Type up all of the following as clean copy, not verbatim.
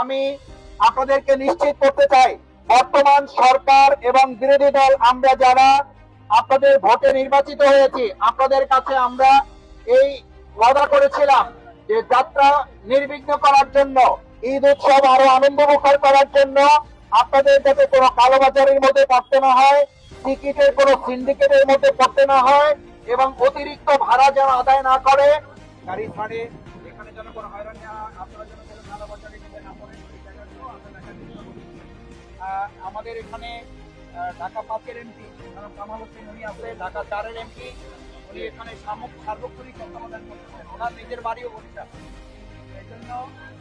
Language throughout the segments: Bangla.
আমি আপনাদেরকে নিশ্চিত করতে চাই, বর্তমান সরকার এবং বিরোধী দল আমরা যারা আপনাদের ভোটে নির্বাচিত হয়েছি, আপনাদের কাছে আমরা এই ওয়াদা করেছিলাম যে যাত্রা নির্বিঘ্ন করার জন্য, ঈদ উৎসব আরো আনন্দমুখর করার জন্য আপনাদের যাতে কোনো কালোবাজারের মধ্যে পড়তে না হয়, টিকিটের কোনো সিন্ডিকেটের মধ্যে পড়তে না হয় এবং অতিরিক্ত ভাড়া যেন আদায় না করে, গাড়ি ছাড়ে এখানে যেন কোনো হয়রানি আপনারা যেন কোনো কালোবাজারি না করেন। আমাদের এখানে ঢাকা 5-এর এমপি কামাল হোসেন উনি আছে, ঢাকা 4-এর এমপি উনি এখানে সার্বক্ষণিক তত্ত্বাবধান করতেছেন, ওনার নিজের বাড়িও বরিশাল। এই জন্য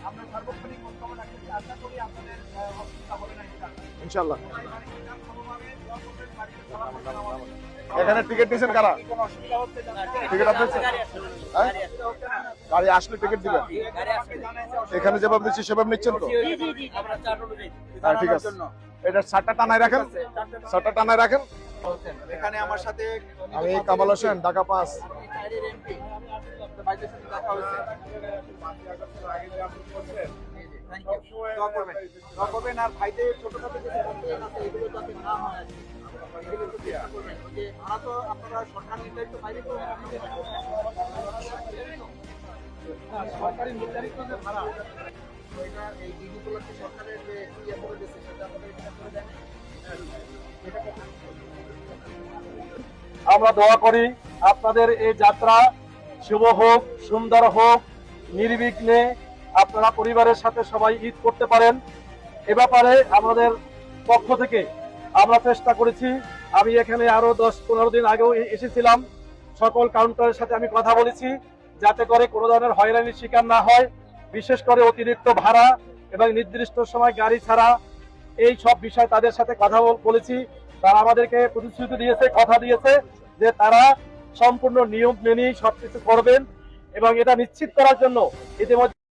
আমরা সার্বক্ষণিক তত্ত্বাবধান রাখতেছি, আশা করি আপনাদের অসুবিধা হবে না ইনশাআল্লাহ। এখানে টিকিট দিয়েছেন কারা? টিকিট আপনার গাড়ি আসলে টিকিট দিবেন, এখানে যেভাবে দিচ্ছি সেভাবে নিচ্ছেন তো? হ্যাঁ ঠিক আছে, এটা শার্টটা টানায় রাখেন, শার্টটা টানায় রাখেন। এখানে আমার সাথে আমি কামাল হোসেন, ঢাকা 5। আর ভাইদের ছোটখাটো কিছু কমপ্লেন আছে এগুলো যাতে না হয়, এগুলো একটু চেষ্টা করবেন। যে ভাড়া তো আপনারা সরকার নির্ধারিত বাইরে সরকারি নির্ধারিত যে ভাড়া, এটা এই ঈদ উপলক্ষে সরকারের যে ইয়ে করে দিচ্ছে সেটা আপনাদের এটা করে দেন। আমরা দোয়া করি আপনাদের এই যাত্রা শুভ হোক, সুন্দর হোক, নির্বিঘ্নে আপনারা পরিবারের সাথে সবাই ঈদ করতে পারেন। এ ব্যাপারে আমাদের পক্ষ থেকে আমরা চেষ্টা করেছি। আমি এখানে আরো 10-15 দিন আগেও এসেছিলাম, সকল কাউন্টারের সাথে আমি কথা বলেছি যাতে করে কোনো ধরনের হয়রানির শিকার না হয়, বিশেষ করে অতিরিক্ত ভাড়া এবং নির্দিষ্ট সময় গাড়ি ছাড়া, এই সব বিষয় তাদের সাথে কথা বলেছি। তারা আমাদেরকে প্রতিশ্রুতি দিয়েছে, কথা দিয়েছে যে তারা সম্পূর্ণ নিয়ম মেনেই সবকিছু করবেন এবং এটা নিশ্চিত করার জন্য ইতিমধ্যে